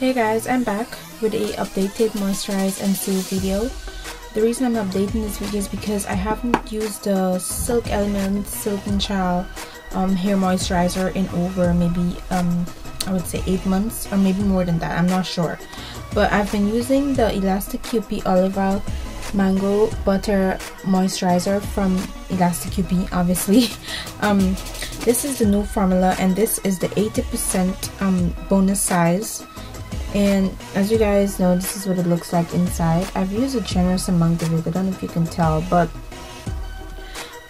Hey guys, I'm back with a updated moisturize and seal video. The reason I'm updating this video is because I haven't used the Silk Elements Silk and Child hair moisturizer in over maybe I would say 8 months or maybe more than that, I'm not sure. But I've been using the Elastic QP Olive Oil Mango Butter Moisturizer from Elastic QP, obviously. This is the new formula and this is the 80% bonus size. And as you guys know, this is what it looks like inside. I've used a generous amount of it, I don't know if you can tell, but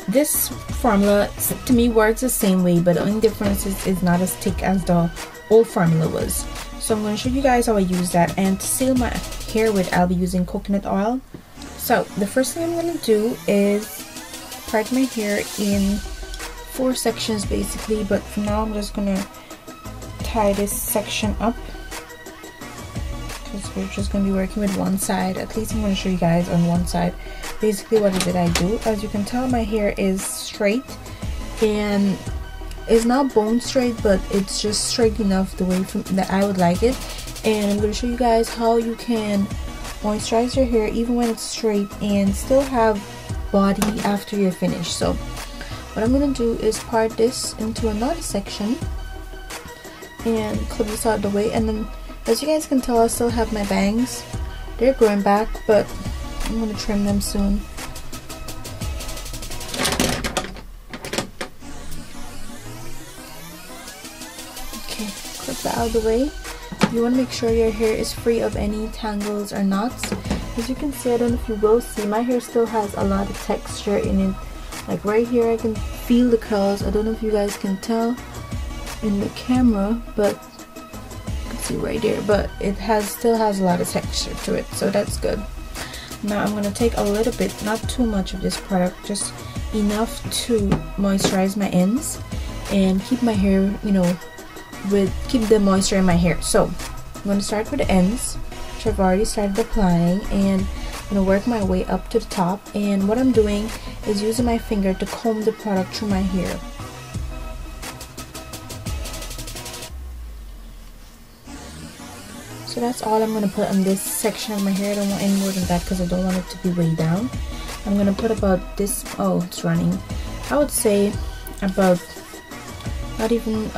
this formula to me works the same way, but the only difference is it's not as thick as the old formula was. So I'm going to show you guys how I use that, and to seal my hair with, I'll be using coconut oil. So the first thing I'm going to do is part my hair in 4 sections basically, but for now I'm just going to tie this section up because we're just going to be working with one side. At least I'm going to show you guys on one side. Basically what is it I do? As you can tell, my hair is straight and it's not bone straight, but it's just straight enough the way that I would like it. And I'm going to show you guys how you can moisturize your hair even when it's straight and still have body after you're finished. So what I'm going to do is part this into another section and clip this out of the way. And then as you guys can tell, I still have my bangs. They're growing back, but I'm going to trim them soon. Okay, clip that out of the way. You want to make sure your hair is free of any tangles or knots. As you can see, I don't know if you will see, my hair still has a lot of texture in it. Like right here I can feel the curls. I don't know if you guys can tell in the camera, but you can see right there, but it still has a lot of texture to it, so that's good. Now I'm going to take a little bit, not too much of this product, just enough to moisturize my ends and keep my hair, you know, keep the moisture in my hair. So I'm going to start with the ends, which I've already started applying, and I'm going to work my way up to the top. And what I'm doing is using my finger to comb the product through my hair. So that's all I'm going to put on this section of my hair. I don't want any more than that because I don't want it to be way down. I'm going to put about this, oh it's running, I would say about, not even,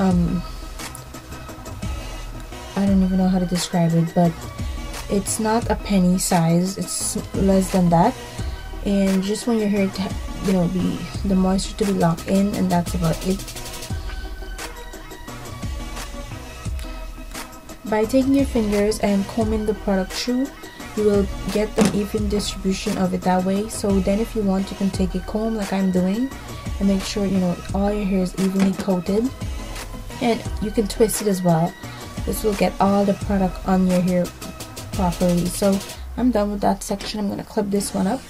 I don't even know how to describe it, but it's not a penny size, it's less than that. And just want your hair to, you know, the moisture to be locked in, and that's about it. By taking your fingers and combing the product through, you will get an even distribution of it that way. So then if you want, you can take a comb like I'm doing and make sure, you know, all your hair is evenly coated. And you can twist it as well. This will get all the product on your hair properly. So I'm done with that section. I'm going to clip this one up.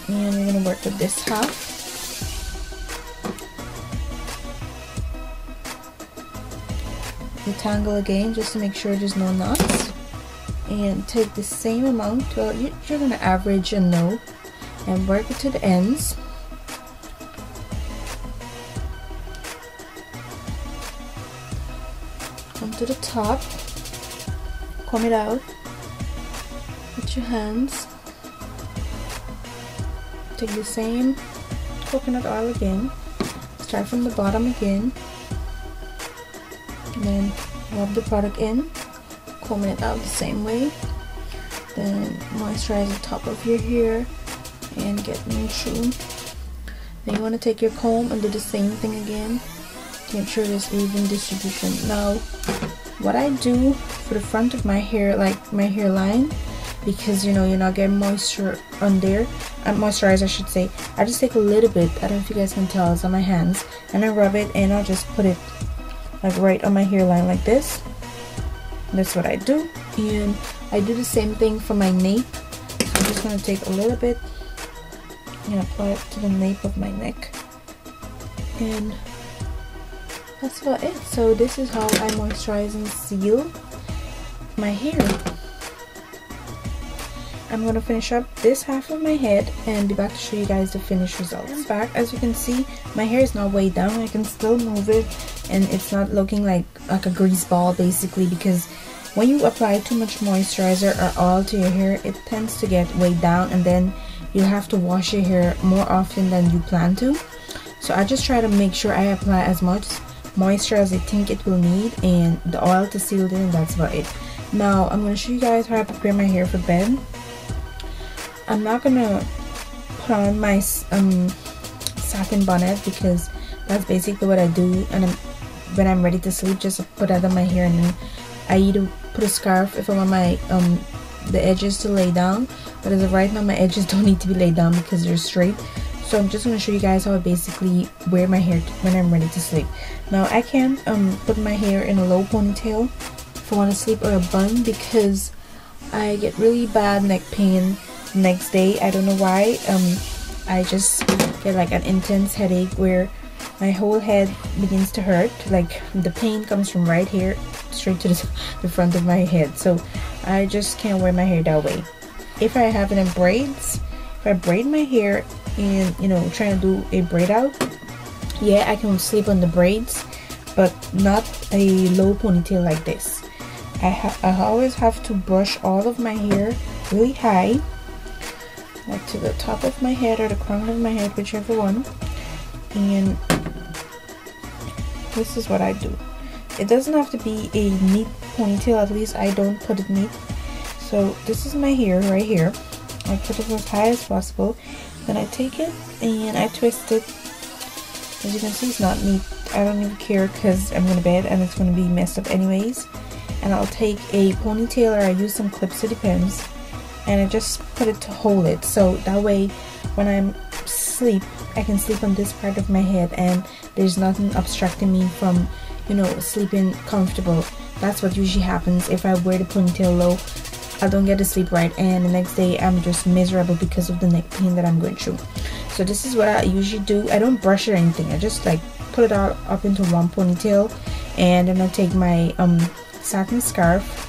And we're going to work with this half. Detangle again just to make sure there's no knots, and take the same amount, well you're going to average and know, and work it to the ends. Come to the top, comb it out with your hands. Take the same coconut oil again, start from the bottom again, and then rub the product in, combing it out the same way. Then moisturize the top of your hair and get them through. Then you want to take your comb and do the same thing again to make sure there's even distribution. Now what I do for the front of my hair, like my hairline, because you know you're not getting moisture on there, moisturize I should say, I just take a little bit, I don't know if you guys can tell, it's on my hands, and I rub it and I'll just put it like right on my hairline like this. That's what I do. And I do the same thing for my nape. So I'm just going to take a little bit and apply it to the nape of my neck, and that's about it. So this is how I moisturize and seal my hair. I'm going to finish up this half of my head and be back to show you guys the finished results. I'm back. As you can see, my hair is not way down. I can still move it and it's not looking like a grease ball basically, because when you apply too much moisturizer or oil to your hair, it tends to get weighed down, and then you have to wash your hair more often than you plan to. So I just try to make sure I apply as much moisture as I think it will need, and the oil to seal it in, and that's about it. Now I'm going to show you guys how I prepare my hair for bed. I'm not going to put on my satin bonnet, because that's basically what I do, and when I'm ready to sleep, just put that on my hair, and then I either put a scarf if I want my the edges to lay down. But as of right now, my edges don't need to be laid down because they're straight. So I'm just going to show you guys how I basically wear my hair when I'm ready to sleep. Now I can put my hair in a low ponytail if I want to sleep, or a bun, because I get really bad neck pain the next day. I don't know why. I just get like an intense headache where my whole head begins to hurt. Like the pain comes from right here straight to the front of my head. So I just can't wear my hair that way. If I have it in braids, if I braid my hair and, you know, trying to do a braid out, yeah, I can sleep on the braids, but not a low ponytail like this. I always have to brush all of my hair really high, like to the top of my head or the crown of my head, whichever one. And this is what I do. It doesn't have to be a neat ponytail, at least I don't put it neat. So this is my hair right here. I put it as high as possible. Then I take it and I twist it. As you can see, it's not neat. I don't even care because I'm going to bed and it's going to be messed up anyways. And I'll take a ponytail, or I use some clips, it depends. And I just put it to hold it. So that way when I'm asleep, I can sleep on this part of my head and there's nothing obstructing me from, you know, sleeping comfortable. That's what usually happens if I wear the ponytail low. I don't get to sleep right, and the next day I'm just miserable because of the neck pain that I'm going through. So this is what I usually do. I don't brush it or anything. I just like put it all up into one ponytail, and then I take my satin scarf.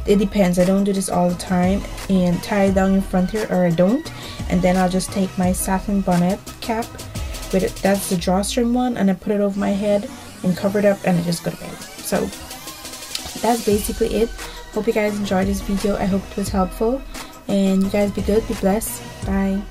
It depends. I don't do this all the time, and tie it down in front here, or I don't. And then I'll just take my satin bonnet cap with it. That's the drawstring one, and I put it over my head and cover it up, and I just go to bed. So that's basically it. Hope you guys enjoyed this video. I hope it was helpful, and you guys be good, be blessed. Bye.